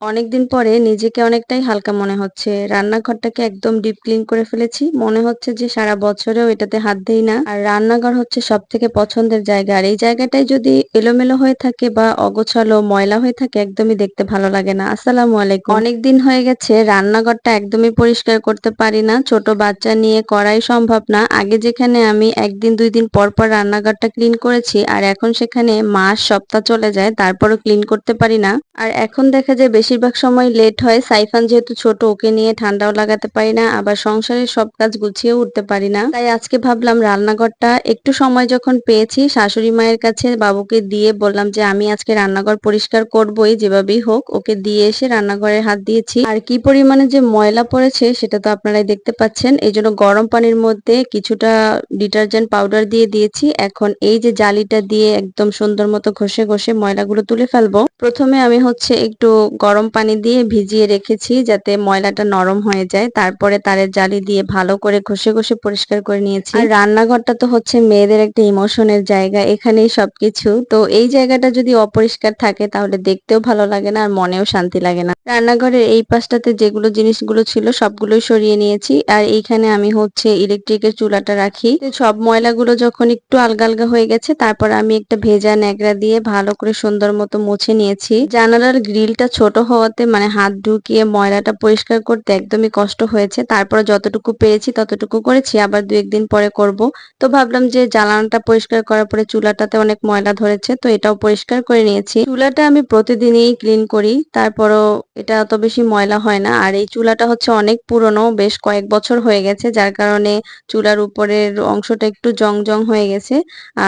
অনেকদিন পরে নিজেকে অনেকটাই হালকা মনে হচ্ছে। রান্নাঘরটাকে একদম ডিপ ক্লিন করে ফেলেছি। মনে হচ্ছে যে সারা বছরেও এটাতে হাত দেই না। আর রান্নাঘর হচ্ছে সবথেকে পছন্দের জায়গা। আর এই জায়গাটায় যদি এলোমেলো হয়ে থাকে বা অগোছালো ময়লা হয়ে থাকে একদমই দেখতে ভালো লাগে না। আসসালামু আলাইকুম। অনেকদিন হয়ে গেছে রান্নাঘরটা একদমই পরিষ্কার করতে পারি না। ছোট বাচ্চা নিয়ে করাই সম্ভব না। আগে যেখানে আমি ১ দিন ২ দিন পর পর রান্নাঘরটা ক্লিন করেছি আর এখন সেখানে মাস সপ্তাহ চলে যায় তারপরও ক্লিন করতে পারি না। আর এখন দেখা যায় বেশিরভাগ সময় লেট হয়। সাইফান যেহেতু ছোট ওকে নিয়ে ঠান্ডাও লাগাতে পারি না। আবার সংসারের সব কাজ গুছিয়েও উঠতে পারি না। তাই আজকে ভাবলাম রান্নাঘরটা একটু সময় যখন পেয়েছি শাশুড়ি মায়ের কাছে বাবুকে দিয়ে বললাম যে আমি আজকে রান্নাঘর পরিষ্কার করবই যেভাবেই হোক। ওকে দিয়ে এসে রান্নাঘরে হাত দিয়েছি। আর কি পরিমাণে যে ময়লা পড়েছে সেটা তো আপনারাই দেখতে পাচ্ছেন। এজন্য গরম পানির মধ্যে কিছুটা ডিটারজেন্ট পাউডার দিয়ে দিয়েছি। এখন এই যে জালিটা দিয়ে একদম সুন্দর মতো ঘষে ঘষে ময়লাগুলো তুলে ফেলবো। প্রথমে আমি হচ্ছে একটু গরম পানি দিয়ে ভিজিয়ে রেখেছি যাতে ময়লাটা নরম হয়ে যায়। তারপরে তারের জালি দিয়ে ভালো করে ঘষে ঘষে পরিষ্কার করে নিয়েছি। আর রান্নাঘরটা তো হচ্ছে মেয়েদের একটা ইমোশনের জায়গা, এখানেই সবকিছু। তো এই জায়গাটা যদি অপরিষ্কার থাকে তাহলে দেখতেও ভালো লাগে না আর মনেও শান্তি লাগে না। রান্নাঘরের এই পাশটাতে যেগুলো জিনিসগুলো ছিল সবগুলোই সরিয়ে নিয়েছি। আর এইখানে আমি হচ্ছে ইলেকট্রিকের চুলাটা রাখি। তো সব ময়লাগুলো যখন একটু আলগা আলগা হয়ে গেছে তারপর আমি একটা ভেজা ন্যাকড়া দিয়ে ভালো করে সুন্দর মতো মুছে নিয়েছি। জানালার গ্রিলটা ছোট হওয়াতে মানে হাত ঢুকিয়ে ময়লাটা পরিষ্কার করতে একদমই কষ্ট হয়েছে। তারপরে যতটুকু পেরেছি ততটুকু করেছি, আবার ২-১ দিন পরে করব। তো ভাবলাম যে জানালাটা পরিষ্কার করার পরে চুলাটাতে অনেক ময়লা ধরেছে, তো এটাও পরিষ্কার করে নিয়েছি। চুলাটা আমি প্রতিদিনই ক্লিন করি, তারপরও এটা অত বেশি ময়লা হয় না। আর এই চুলাটা হচ্ছে অনেক পুরনো, বেশ কয়েক বছর হয়ে গেছে, যার কারণে চুলার উপরের অংশটা একটু জং জং হয়ে গেছে।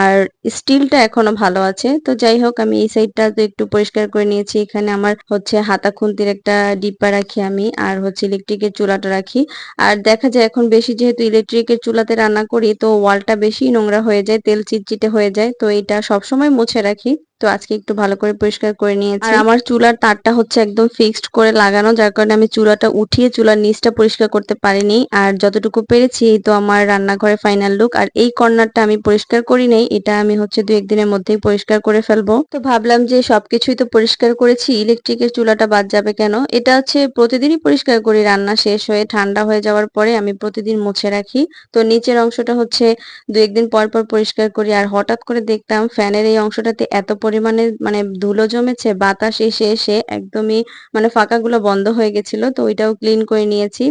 আর স্টিলটা এখনো ভালো আছে। তো যাই হোক আমি এই সাইডটা তো একটু পরিষ্কার করে নিয়েছি। এখানে আমার হচ্ছে হাতা খুন্তির একটা ডিব্বা রাখি আমি, আর হচ্ছে ইলেকট্রিকের চুলাটা রাখি। আর দেখা যায় এখন বেশি যেহেতু ইলেকট্রিকের চুলাতে রান্না করি তো ওয়ালটা বেশি নোংরা হয়ে যায়, তেল চিটচিটে হয়ে যায়। তো এটা সবসময় মুছে রাখি। তো আজকে একটু ভালো করে পরিষ্কার করে নিয়েছি। আর আমার চুলার তারটা হচ্ছে একদম ফিক্সড করে লাগানো, যার কারণে আমি চুলাটা উঠিয়ে চুলার নিচটা পরিষ্কার করতে পারিনি। আর যতটুকু পেরেছি এই তো আমার রান্নাঘরের ফাইনাল লুক। আর এই কর্নারটা আমি পরিষ্কার করি নাই, এটা আমি হচ্ছে ২-১ দিনের মধ্যেই পরিষ্কার করে ফেলবো। তো ভাবলাম যে সবকিছুই তো পরিষ্কার করেছি, ইলেকট্রিকের চুলাটা বাদ যাবে কেন। এটা হচ্ছে প্রতিদিনই পরিষ্কার করি, রান্না শেষ হয়ে ঠান্ডা হয়ে যাওয়ার পরে আমি প্রতিদিন মুছে রাখি। তো নিচের অংশটা হচ্ছে ২-১ দিন পর পর পরিষ্কার করি। আর হঠাৎ করে দেখলাম ফ্যানের এই অংশটাতে এত পরিমাণে মানে ধুলো জমেছে, বাতাস এসে এসে একদমই মানে ফাঁকাগুলো বন্ধ হয়ে গেছিল। তো ওইটাও ক্লিন করে নিয়েছি।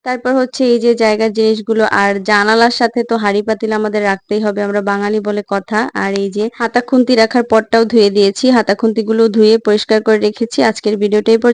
তারপর হচ্ছে এই যে জায়গার জিনিসগুলো, আর জানালার সাথে তো হাঁড়ি পাতিল আমাদের রাখতেই হবে, আমরা বাঙালি বলে কথা। আর এই যে হাতা খুন্তি রাখার পরটাও ধুয়ে দিয়েছি, হাতা খুন্তিগুলো ধুয়ে পরিষ্কার করে রেখেছি। আজকের ভিডিওটা এই